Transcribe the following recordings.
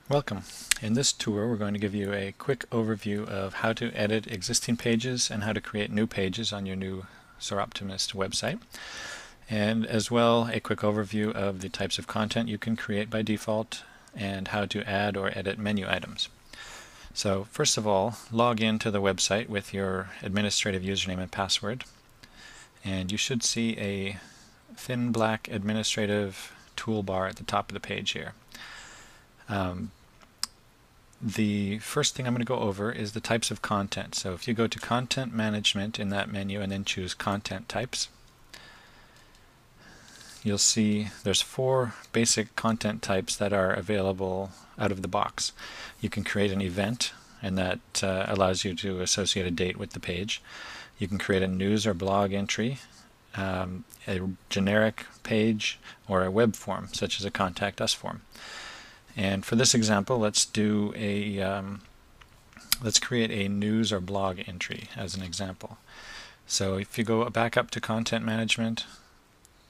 Welcome. In this tour we're going to give you a quick overview of how to edit existing pages and how to create new pages on your new Soroptimist website, and as well a quick overview of the types of content you can create by default and how to add or edit menu items. So first of all, log in to the website with your administrative username and password, and you should see a thin black administrative toolbar at the top of the page here. The first thing I'm going to go over is the types of content. So if you go to Content Management in that menu and then choose Content Types, you'll see there's 4 basic content types that are available out of the box. You can create an event, and that allows you to associate a date with the page. You can create a news or blog entry, a generic page, or a web form, such as a Contact Us form. And for this example, let's create a news or blog entry as an example. So if you go back up to Content Management,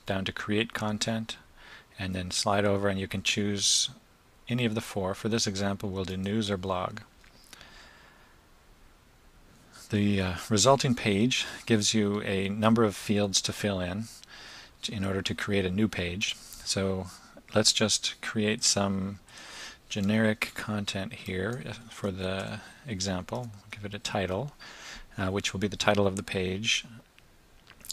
down to Create Content, and then slide over and you can choose any of the 4. For this example, we'll do news or blog. The resulting page gives you a number of fields to fill in order to create a new page. So let's just create some generic content here for the example. Give it a title, which will be the title of the page.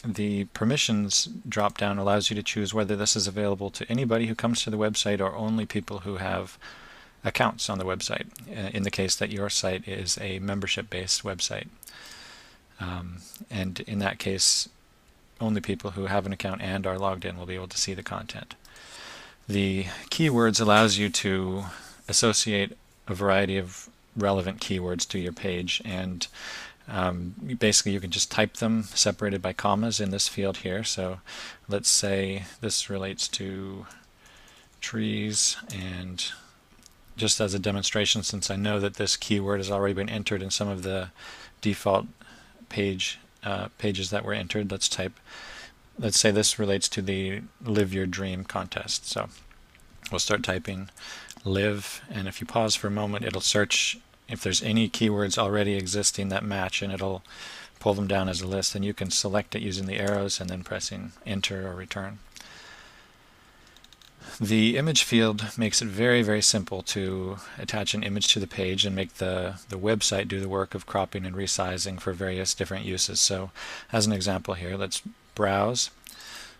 The permissions drop down allows you to choose whether this is available to anybody who comes to the website or only people who have accounts on the website, in the case that your site is a membership-based website. And in that case, only people who have an account and are logged in will be able to see the content. The keywords allows you to associate a variety of relevant keywords to your page, and basically you can just type them separated by commas in this field here. So let's say this relates to trees, and just as a demonstration, since I know that this keyword has already been entered in some of the default pages that were entered, let's say this relates to the Live Your Dream contest. So we'll start typing live, and if you pause for a moment, it'll search if there's any keywords already existing that match, and it'll pull them down as a list, and you can select it using the arrows and then pressing enter or return. The image field makes it very, very simple to attach an image to the page and make the website do the work of cropping and resizing for various different uses. So as an example here, let's browse.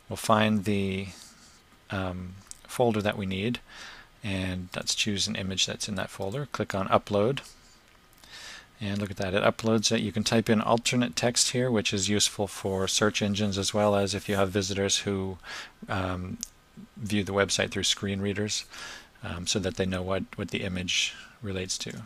We'll find the folder that we need, and let's choose an image that's in that folder. Click on Upload, and look at that, it uploads it. You can type in alternate text here, which is useful for search engines as well as if you have visitors who view the website through screen readers, so that they know what the image relates to.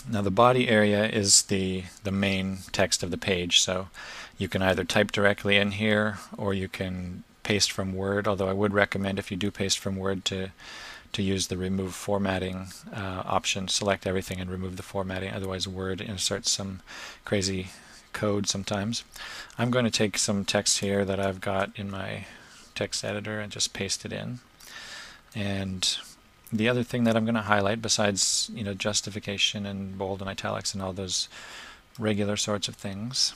Now the body area is the main text of the page, so you can either type directly in here or you can paste from Word, although I would recommend, if you do paste from Word, to use the remove formatting option. Select everything and remove the formatting, otherwise Word inserts some crazy code sometimes. I'm going to take some text here that I've got in my text editor and just paste it in. And the other thing that I'm going to highlight, besides justification and bold and italics and all those regular sorts of things,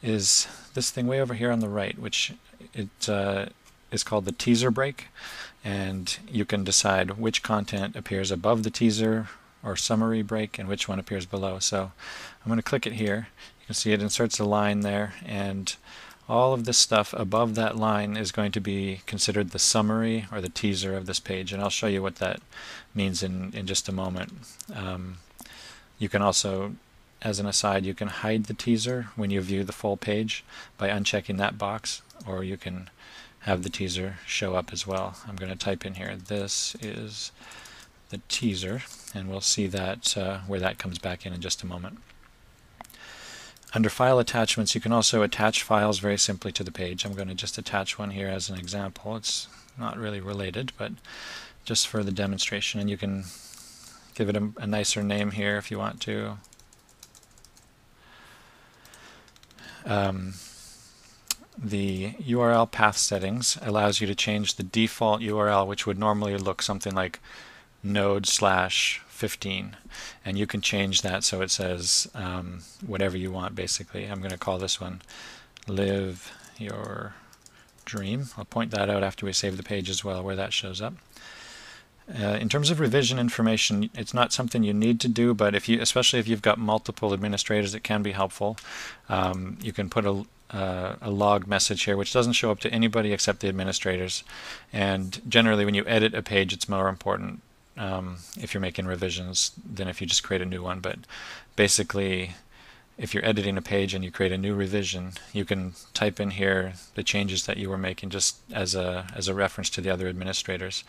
is this thing way over here on the right, which is called the teaser break, and you can decide which content appears above the teaser or summary break and which one appears below. So I'm going to click it here. You can see it inserts a line there, and all of this stuff above that line is going to be considered the summary or the teaser of this page, and I'll show you what that means in just a moment. You can also, as an aside, you can hide the teaser when you view the full page by unchecking that box, or you can have the teaser show up as well. I'm going to type in here, this is the teaser, and we'll see that where that comes back in just a moment. Under File Attachments, you can also attach files very simply to the page. I'm going to just attach one here as an example. It's not really related, but just for the demonstration, and you can give it a nicer name here if you want to. the URL path settings allows you to change the default URL, which would normally look something like node/15, and you can change that so it says whatever you want. Basically, I'm going to call this one Live Your Dream. I'll point that out after we save the page as well, where that shows up. In terms of revision information, it's not something you need to do, but especially if you've got multiple administrators, it can be helpful. You can put a log message here, which doesn't show up to anybody except the administrators. And generally, when you edit a page, it's more important if you're making revisions than if you just create a new one. But basically, if you're editing a page and you create a new revision, you can type in here the changes that you were making just as a reference to the other administrators.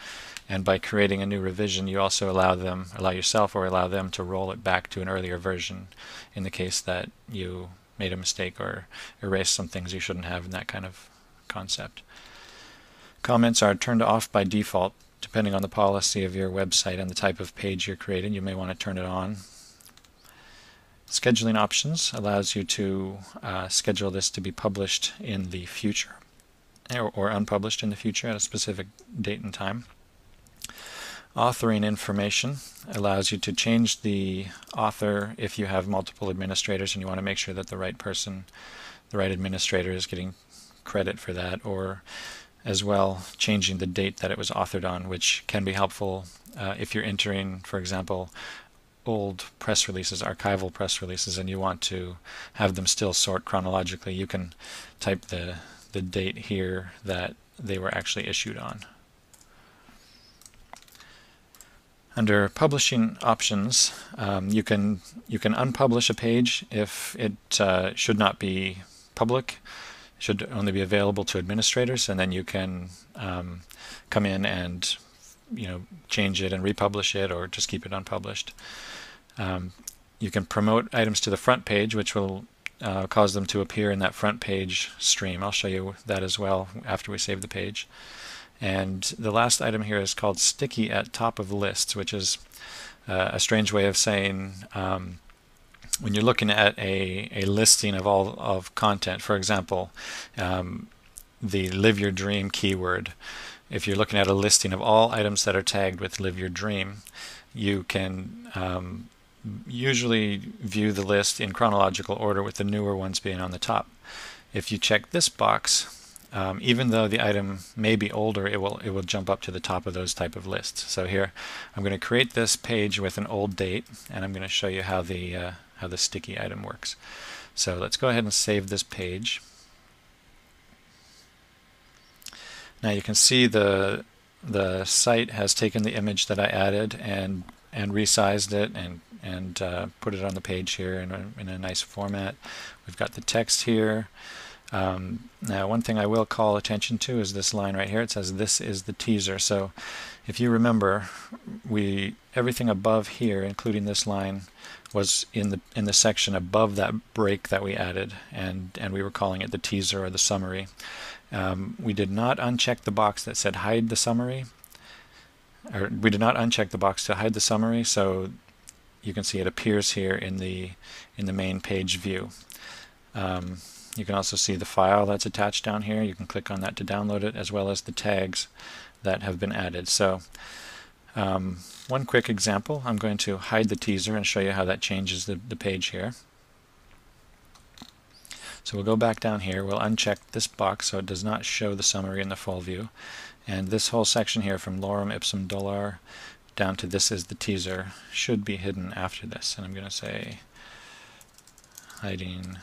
And by creating a new revision, you also allow yourself or allow them to roll it back to an earlier version in the case that you made a mistake or erased some things you shouldn't have in that kind of concept. Comments are turned off by default depending on the policy of your website and the type of page you're creating. You may want to turn it on. Scheduling options allows you to schedule this to be published in the future or unpublished in the future at a specific date and time. Authoring information allows you to change the author if you have multiple administrators and you want to make sure that the right person, the right administrator, is getting credit for that, or as well changing the date that it was authored on, which can be helpful if you're entering, for example, old press releases, archival press releases, and you want to have them still sort chronologically. You can type the date here that they were actually issued on. Under publishing options, you can unpublish a page if it should not be public, should only be available to administrators, and then you can come in and change it and republish it, or just keep it unpublished. You can promote items to the front page, which will cause them to appear in that front page stream. I'll show you that as well after we save the page. And the last item here is called sticky at top of lists, which is a strange way of saying when you're looking at a listing of all of content, for example, the Live Your Dream keyword. If you're looking at a listing of all items that are tagged with Live Your Dream, you can usually view the list in chronological order, with the newer ones being on the top. If you check this box, even though the item may be older, it will jump up to the top of those type of lists. So here I'm going to create this page with an old date, and I'm going to show you how the sticky item works. So let's go ahead and save this page. Now you can see the site has taken the image that I added and resized it and put it on the page here in a nice format. We've got the text here. Now one thing I will call attention to is this line right here. It says this is the teaser. So if you remember, everything above here, including this line, was in the section above that break that we added, and we were calling it the teaser or the summary. We did not uncheck the box that said hide the summary, or we did not uncheck the box to hide the summary, so you can see it appears here in the main page view. You can also see the file that's attached down here. You can click on that to download it, as well as the tags that have been added. So one quick example, I'm going to hide the teaser and show you how that changes the page here. So we'll go back down here, we'll uncheck this box so it does not show the summary in the full view. And this whole section here from lorem ipsum dolor down to this is the teaser should be hidden after this. And I'm going to say hiding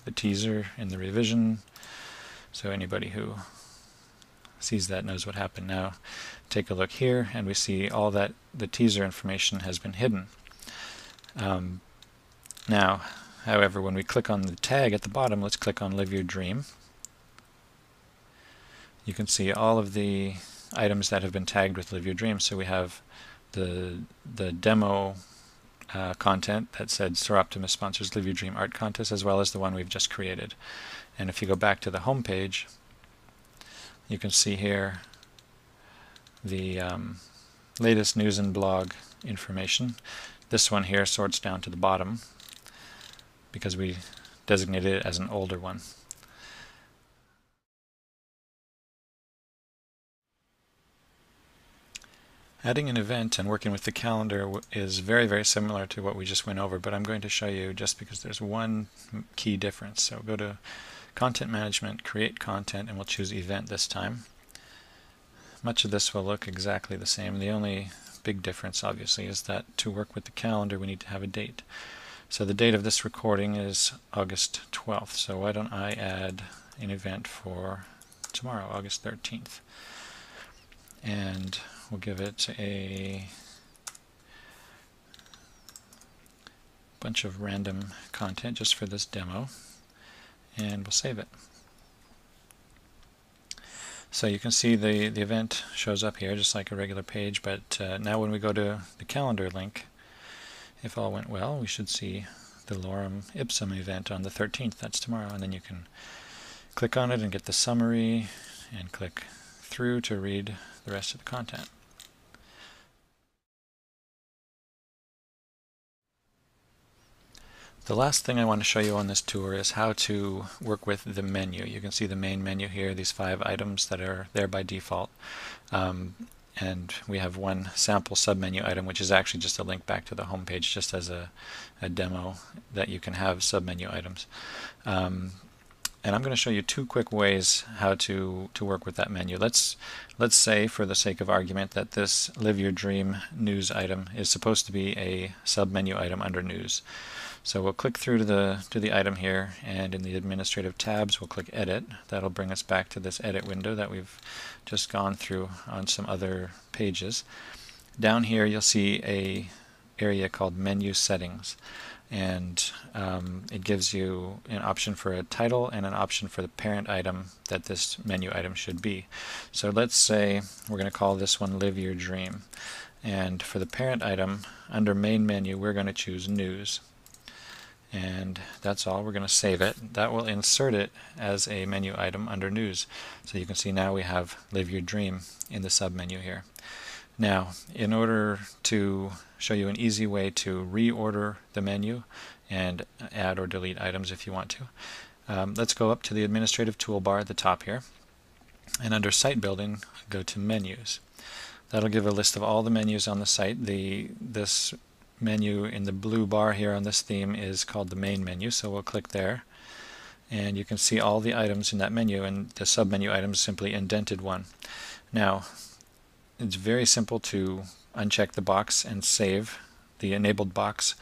the teaser in the revision, so anybody who sees that knows what happened. Now take a look here and we see all that the teaser information has been hidden. Now however, when we click on the tag at the bottom, let's click on Live Your Dream. You can see all of the items that have been tagged with Live Your Dream. So we have the demo content that said Soroptimist sponsors Live Your Dream art contest, as well as the one we've just created. And if you go back to the home page, you can see here the latest news and blog information. This one here sorts down to the bottom, because we designated it as an older one. Adding an event and working with the calendar is very, very similar to what we just went over, but I'm going to show you just because there's one key difference. So go to Content Management, Create Content, and we'll choose Event this time. Much of this will look exactly the same. The only big difference, obviously, is that to work with the calendar, we need to have a date. So the date of this recording is August 12th. So why don't I add an event for tomorrow, August 13th. And we'll give it a bunch of random content just for this demo, and we'll save it. So you can see the event shows up here just like a regular page, but now when we go to the calendar link, if all went well, we should see the Lorem Ipsum event on the 13th. That's tomorrow, and then you can click on it and get the summary and click through to read the rest of the content. The last thing I want to show you on this tour is how to work with the menu. You can see the main menu here, these 5 items that are there by default. And we have one sample submenu item, which is actually just a link back to the home page, just as a demo that you can have submenu items. And I'm going to show you 2 quick ways how to work with that menu. Let's say, for the sake of argument, that this Live Your Dream news item is supposed to be a submenu item under news. So we'll click through to the item here, and in the administrative tabs we'll click Edit. That'll bring us back to this edit window that we've just gone through on some other pages. Down here you'll see a area called Menu Settings, and it gives you an option for a title and an option for the parent item that this menu item should be. So let's say we're going to call this one Live Your Dream, and for the parent item under Main Menu we're going to choose News. And that's all. We're going to save it. That will insert it as a menu item under News. So you can see now we have Live Your Dream in the submenu here. Now, in order to show you an easy way to reorder the menu and add or delete items if you want to, let's go up to the administrative toolbar at the top here, and under Site Building go to Menus. That'll give a list of all the menus on the site. This menu in the blue bar here on this theme is called the main menu, so we'll click there, and you can see all the items in that menu, and the submenu item is simply indented one. Now, it's very simple to uncheck the box and save the enabled box,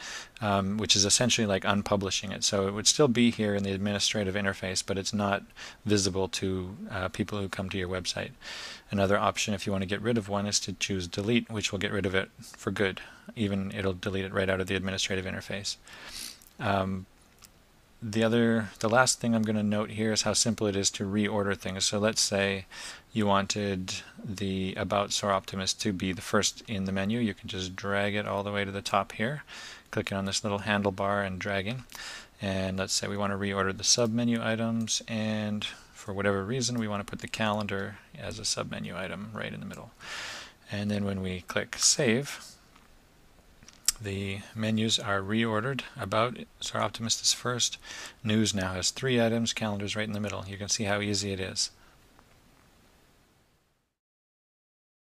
which is essentially like unpublishing it. So it would still be here in the administrative interface, but it's not visible to people who come to your website. Another option, if you want to get rid of one, is to choose Delete, which will get rid of it for good. Even it'll delete it right out of the administrative interface. The last thing I'm going to note here is how simple it is to reorder things. So let's say you wanted the About Soroptimist to be the first in the menu. You can just drag it all the way to the top here, clicking on this little handlebar and dragging. And let's say we want to reorder the submenu items, and for whatever reason we want to put the calendar as a submenu item right in the middle. And then when we click Save, the menus are reordered. About Soroptimist is first. News now has 3 items. Calendar's right in the middle. You can see how easy it is.